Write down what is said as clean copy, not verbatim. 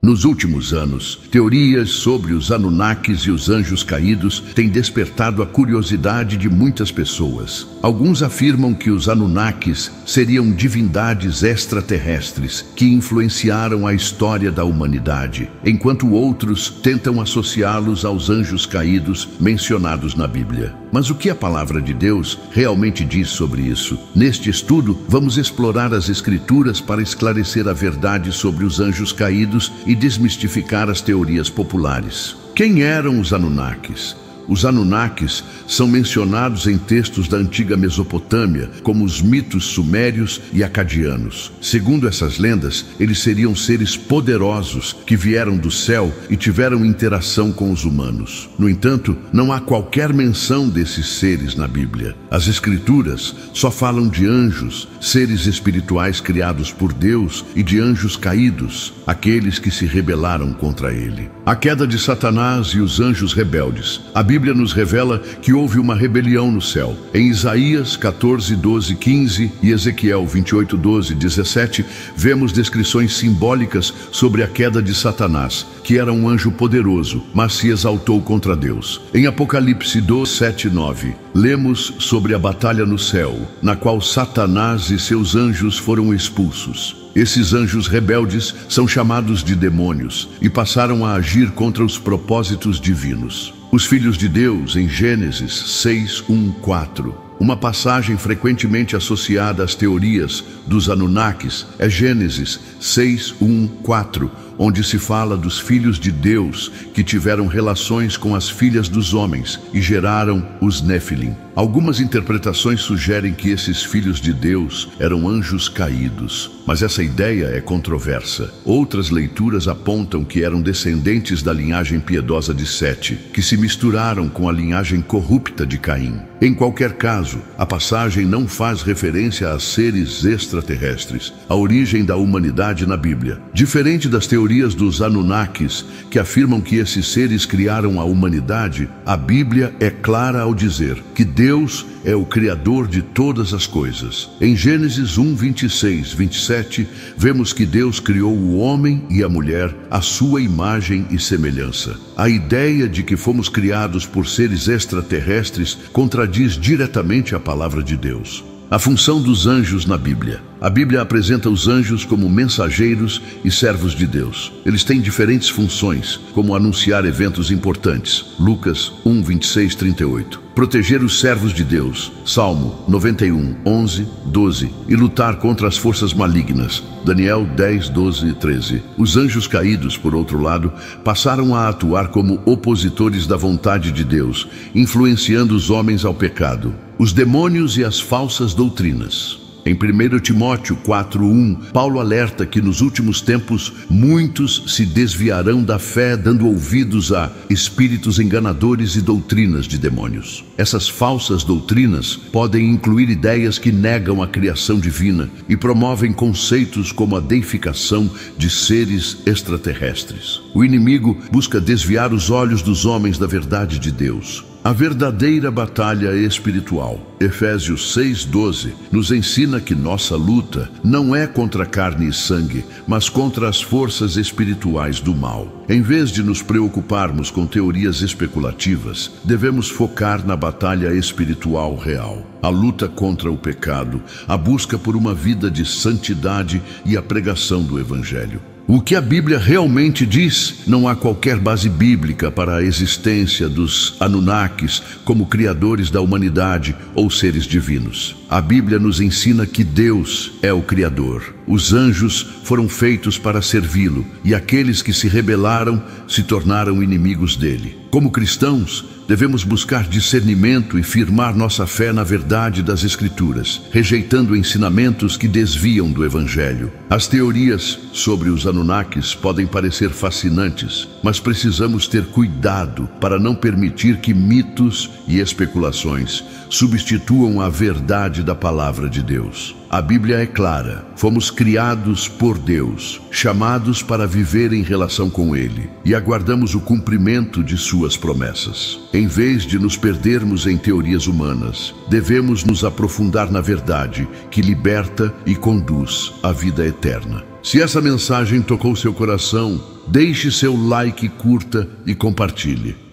Nos últimos anos, teorias sobre os Anunnakis e os anjos caídos têm despertado a curiosidade de muitas pessoas. Alguns afirmam que os Anunnakis seriam divindades extraterrestres que influenciaram a história da humanidade, enquanto outros tentam associá-los aos anjos caídos mencionados na Bíblia. Mas o que a palavra de Deus realmente diz sobre isso? Neste estudo, vamos explorar as Escrituras para esclarecer a verdade sobre os anjos caídos e desmistificar as teorias populares. Quem eram os Anunnakis? Os Anunnakis são mencionados em textos da antiga Mesopotâmia, como os mitos sumérios e acadianos. Segundo essas lendas, eles seriam seres poderosos que vieram do céu e tiveram interação com os humanos. No entanto, não há qualquer menção desses seres na Bíblia. As Escrituras só falam de anjos, seres espirituais criados por Deus, e de anjos caídos, aqueles que se rebelaram contra ele. A queda de Satanás e os anjos rebeldes. A Bíblia nos revela que houve uma rebelião no céu. Em Isaías 14, 12, 15 e Ezequiel 28, 12, 17, vemos descrições simbólicas sobre a queda de Satanás, que era um anjo poderoso, mas se exaltou contra Deus. Em Apocalipse 12, 7, 9, lemos sobre a batalha no céu, na qual Satanás e seus anjos foram expulsos. Esses anjos rebeldes são chamados de demônios e passaram a agir contra os propósitos divinos. Os filhos de Deus, em Gênesis 6, 1, 4. Uma passagem frequentemente associada às teorias dos Anunnakis é Gênesis 6, 1, 4, onde se fala dos filhos de Deus que tiveram relações com as filhas dos homens e geraram os Néfilim. Algumas interpretações sugerem que esses filhos de Deus eram anjos caídos, mas essa ideia é controversa. Outras leituras apontam que eram descendentes da linhagem piedosa de Sete, que se misturaram com a linhagem corrupta de Caim. Em qualquer caso, a passagem não faz referência a seres extraterrestres, a origem da humanidade na Bíblia. Diferente das teorias dos Anunnakis, que afirmam que esses seres criaram a humanidade, a Bíblia é clara ao dizer que Deus é o Criador de todas as coisas. Em Gênesis 1, 26, 27, vemos que Deus criou o homem e a mulher à sua imagem e semelhança. A ideia de que fomos criados por seres extraterrestres contradiz diretamente a palavra de Deus. A função dos anjos na Bíblia. A Bíblia apresenta os anjos como mensageiros e servos de Deus. Eles têm diferentes funções, como anunciar eventos importantes. Lucas 1, 26, 38. Proteger os servos de Deus. Salmo 91, 11, 12. E lutar contra as forças malignas. Daniel 10, 12 e 13. Os anjos caídos, por outro lado, passaram a atuar como opositores da vontade de Deus, influenciando os homens ao pecado. Os demônios e as falsas doutrinas. Em 1 Timóteo 4:1, Paulo alerta que nos últimos tempos muitos se desviarão da fé, dando ouvidos a espíritos enganadores e doutrinas de demônios. Essas falsas doutrinas podem incluir ideias que negam a criação divina e promovem conceitos como a deificação de seres extraterrestres. O inimigo busca desviar os olhos dos homens da verdade de Deus. A verdadeira batalha espiritual. Efésios 6:12 nos ensina que nossa luta não é contra carne e sangue, mas contra as forças espirituais do mal. Em vez de nos preocuparmos com teorias especulativas, devemos focar na batalha espiritual real. A luta contra o pecado, a busca por uma vida de santidade e a pregação do Evangelho. O que a Bíblia realmente diz? Não há qualquer base bíblica para a existência dos Anunnakis como criadores da humanidade ou seres divinos. A Bíblia nos ensina que Deus é o Criador. Os anjos foram feitos para servi-lo e aqueles que se rebelaram se tornaram inimigos dele. Como cristãos, devemos buscar discernimento e firmar nossa fé na verdade das Escrituras, rejeitando ensinamentos que desviam do Evangelho. As teorias sobre os Anunnakis podem parecer fascinantes, mas precisamos ter cuidado para não permitir que mitos e especulações substituam a verdade verdade da palavra de Deus. A Bíblia é clara: fomos criados por Deus, chamados para viver em relação com Ele, e aguardamos o cumprimento de suas promessas. Em vez de nos perdermos em teorias humanas, devemos nos aprofundar na verdade que liberta e conduz à vida eterna. Se essa mensagem tocou seu coração, deixe seu like, curta e compartilhe.